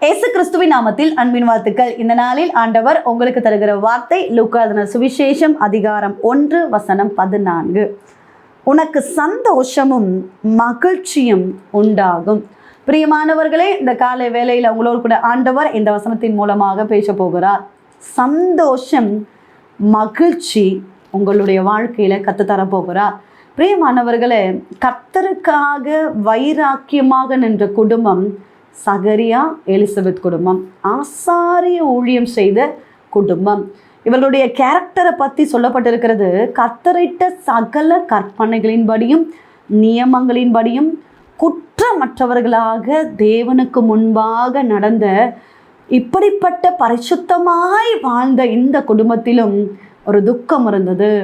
இயேசு கிறிஸ்துவின் நாமத்தில் அன்பின் வாழ்த்துக்கள். இந்த நாளில் ஆண்டவர் உங்களுக்கு தருகிற வார்த்தை லூக்கா எழுதின சுவிசேஷம் அதிகாரம் 1 வசனம் 14. உனக்கு சந்தோஷமும் மகிழ்ச்சியும் உண்டாகும். பிரியமானவர்களே, இந்த காலை வேளையில் உங்களோடு கூட ஆண்டவர் இந்த வசனத்தின் மூலமாக பேச போகிறார். சந்தோஷம் மகிழ்ச்சி உங்களுடைய வாழ்க்கையில கற்றுத்தர போகிறார். பிரியமானவர்களே, கர்த்தருக்காக வைராக்கியமாக நின்ற குடும்பம் சகரியா எலிசபெத் குடும்பம், ஆசாரிய ஊழியம் செய்த குடும்பம். இவர்களுடைய கேரக்டரை பற்றி சொல்லப்பட்டிருக்கிறது. கர்த்தரிட்ட சகல கற்பனைகளின்படியும் நியமங்களின்படியும் குற்றமற்றவர்களாக தேவனுக்கு முன்பாக நடந்த இப்படிப்பட்ட பரிசுத்தமாய் வாழ்ந்த இந்த குடும்பத்திலும் ஒரு துக்கம் இருந்தது,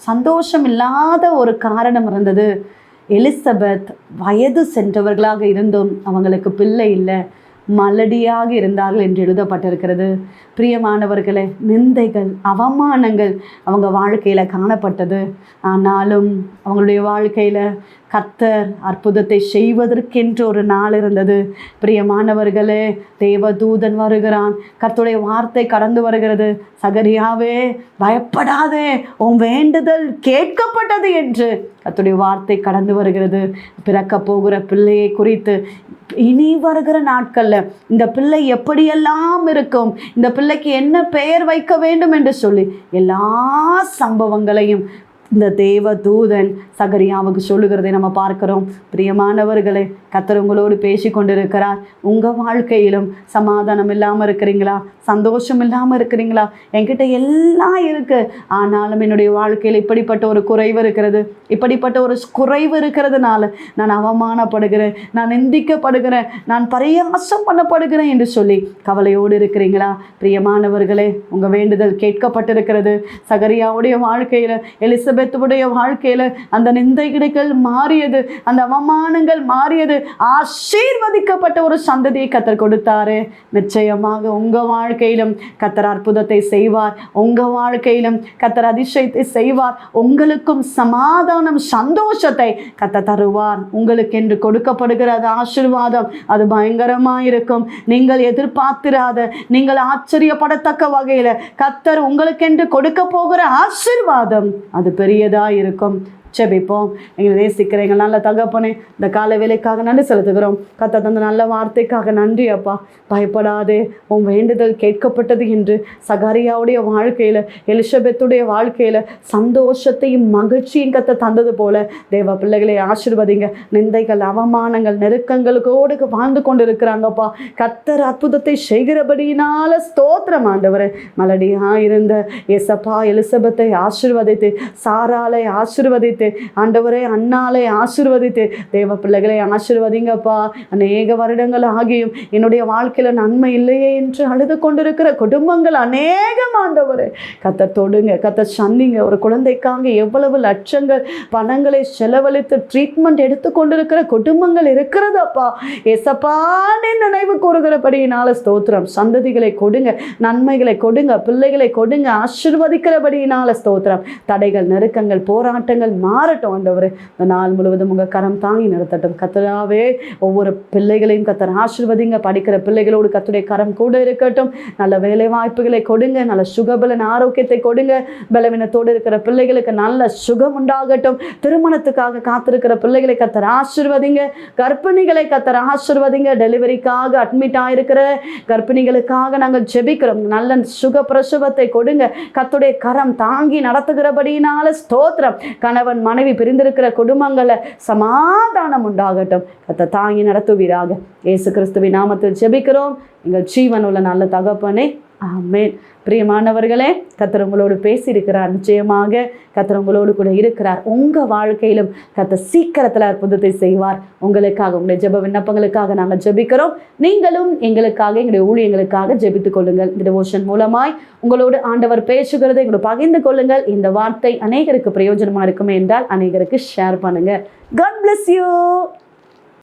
சந்தோஷம் இல்லாத ஒரு காரணம் இருந்தது. எலிசபெத் வயது சென்றவர்களாக இருந்தும் அவங்களுக்கு பிள்ளை இல்லை, மலடியாக இருந்தார்கள் என்று எழுதப்பட்டிருக்கிறது. பிரியமானவர்களே, நிந்தைகள் அவமானங்கள் அவங்க வாழ்க்கையில் காணப்பட்டது. ஆனாலும் அவங்களுடைய வாழ்க்கையில் கர்த்தர் அற்புதத்தை செய்வதற்கென்று ஒரு நாள் இருந்தது. பிரியமானவர்களே, தேவதூதன் வருகிறான், கர்த்தருடைய வார்த்தை கடந்து வருகிறது. சகரியாவே பயப்படாதே, உன் வேண்டுதல் கேட்கப்பட்டது என்று கர்த்தருடைய வார்த்தை கடந்து வருகிறது. பிறக்க போகிற பிள்ளையை குறித்து இனி வருகிற நாட்கள்ல இந்த பிள்ளை எப்படியெல்லாம் இருக்கும், இந்த பிள்ளைக்கு என்ன பெயர் வைக்க வேண்டும் என்று சொல்லி எல்லா சம்பவங்களையும் இந்த தேவ தூதன் சகரியாவுக்கு சொல்லுகிறதை நம்ம பார்க்கிறோம். பிரியமானவர்களே, கர்த்தர் உங்களோடு பேசி கொண்டிருக்கிறார். உங்கள் வாழ்க்கையிலும் சமாதானம் இல்லாமல் இருக்கிறீங்களா, சந்தோஷம் இல்லாமல் இருக்கிறீங்களா? என்கிட்ட எல்லாம் இருக்குது, ஆனாலும் என்னுடைய வாழ்க்கையில் இப்படிப்பட்ட ஒரு குறைவு இருக்கிறது, இப்படிப்பட்ட ஒரு குறைவு இருக்கிறதுனால நான் அவமானப்படுகிறேன், நான் நிந்திக்கப்படுகிறேன், நான் பரியாசம் பண்ணப்படுகிறேன் என்று சொல்லி கவலையோடு இருக்கிறீங்களா? பிரியமானவர்களே, உங்கள் வேண்டுதல் கேட்கப்பட்டிருக்கிறது. சகரியாவுடைய வாழ்க்கையில், எலிசபெத்துடைய வாழ்க்கையில் அந்த நிந்தைகள் மாறியது, அந்த அவமானங்கள் மாறியது. ஆசீர்வதிக்கப்பட்ட ஒரு சந்ததியை கர்த்தர் கொடுத்தாரு. நிச்சயமாக உங்கள் வாழ்க்கையிலும் கர்த்தர் அற்புதத்தை செய்வார். உங்கள் வாழ்க்கையிலும் கர்த்தர் அதிசயத்தை செய்வார். உங்களுக்கும் சமாதானம் சந்தோஷத்தை கர்த்தர் தருவார். உங்களுக்கு என்று கொடுக்கப்படுகிற அது ஆசீர்வாதம், அது பயங்கரமாயிருக்கும். நீங்கள் எதிர்பார்த்திராத, நீங்கள் ஆச்சரியப்படத்தக்க வகையில் கர்த்தர் உங்களுக்கென்று கொடுக்க போகிற ஆசீர்வாதம் அது பெரியதா இருக்கும். செபிப்போம். எங்களை நேசிக்கிற எங்கள் நல்ல தகப்பனே, இந்த கால வேலைக்காக நன்றி செலுத்துகிறோம். கர்த்தர் தந்த நல்ல வார்த்தைக்காக நன்றி அப்பா. பயப்படாதே, உன் வேண்டுதல் கேட்கப்பட்டது என்று சகரியாவுடைய வாழ்க்கையில், எலிசபெத்துடைய வாழ்க்கையில் சந்தோஷத்தையும் மகிழ்ச்சியும் கர்த்தர் தந்தது போல தேவ பிள்ளைகளை ஆசீர்வதிங்க. நிந்தைகள் அவமானங்கள் நெருக்கங்களோடு வாழ்ந்து கொண்டு இருக்கிறாங்கப்பா. கர்த்தர் அற்புதத்தை செய்கிறபடியினால ஸ்தோத்திரம் ஆண்டவரே. மலடியாக இருந்த ஏசப்பா எலிசபெத்தை ஆசீர்வதித்து, சாராலை ஆசீர்வதித்து, ஆண்டவரே அண்ணாலை ஆசீர்வதித்து தேவ பிள்ளைகளை ஆசீர்வதிங்கப்பா. அநேக வருடங்கள் ஆகியும் என்னுடைய வாழ்க்கையில நன்மை இல்லையே என்று அழுது கொண்டிருக்கிற குடும்பங்கள் அநேகம் ஆண்டவரே கர்த்தர் தொடுங்க, கர்த்தர் சந்திங்க. ஒரு குழந்தைக்காக எவ்வளவு லட்சங்கள் பணங்களை செலவழித்து ட்ரீட்மெண்ட் எடுத்து கொண்டிருக்கிற குடும்பங்கள் இருக்கிறதப்பா. ஏசப்பான்னு நினைவு கூறுகிறபடியினால ஸ்தோத்திரம். சந்ததிகளை கொடுங்க, நன்மைகளை கொடுங்க, பிள்ளைகளை கொடுங்க, ஆசீர்வதிக்கிறபடியினால ஸ்தோத்திரம். தடைகள் நெருக்கங்கள் போராட்டங்கள் மாறட்டும் ஆண்டவரே. இந்த நாள் முழுவதும் உங்கள் கரம் தாங்கி நிறுத்தட்டும் கர்த்தராவே. ஒவ்வொரு பிள்ளைகளையும் கர்த்தர் ஆசீர்வதிங்க. படிக்கிற பிள்ளைகளோடு கர்த்தருடைய கரம் கூட இருக்கட்டும். நல்ல வேலை வாய்ப்புகளை கொடுங்க, நல்ல சுகபலன் ஆரோக்கியத்தை கொடுங்க. பலவீனத்தோடு இருக்கிற பிள்ளைகளுக்கு நல்ல சுகம் உண்டாகட்டும். திருமணத்துக்காக காத்திருக்கிற பிள்ளைகளை கர்த்தர் ஆசீர்வதிங்க. கர்ப்பிணிகளை கர்த்தர் ஆசீர்வதிங்க. டெலிவரிக்காக அட்மிட் ஆயிருக்கிற கர்ப்பிணிகளுக்காக நாங்கள் ஜெபிக்கிறோம். நல்ல சுக பிரசவத்தை கொடுங்க. கர்த்தருடைய கரம் தாங்கி நடத்துகிறபடியினால ஸ்தோத்திரம். கணவன் மனைவி பிரிந்திருக்கிற குடும்பங்களை சமாதானம் உண்டாகட்டும். கர்த்தர் தாங்கி நடத்துவீராக. இயேசு கிறிஸ்துவின் நாமத்தில் ஜெபிக்கிறோம் எங்கள் ஜீவனுள்ள நல்ல தகப்பனே, ஆமென். பிரியமானவர்களே, கர்த்தர் உங்களோடு பேசியிருக்கிறார். நிச்சயமாக கர்த்தர் உங்களோடு கூட இருக்கிறார். உங்கள் வாழ்க்கையிலும் கர்த்தர் சீக்கிரத்தில் அற்புதத்தை செய்வார். உங்களுக்காக, உங்களுடைய ஜெப விண்ணப்பங்களுக்காக நாங்கள் ஜெபிக்கிறோம். நீங்களும் எங்களுக்காக, எங்களுடைய ஊழியங்களுக்காக ஜெபித்துக் கொள்ளுங்கள். இந்த டிவோஷன் மூலமாய் உங்களோடு ஆண்டவர் பேசுகிறதை எங்களோட பகிர்ந்து கொள்ளுங்கள். இந்த வார்த்தை அநேகருக்கு பிரயோஜனமாக இருக்குமே என்றால் அநேகருக்கு ஷேர் பண்ணுங்க. God bless you.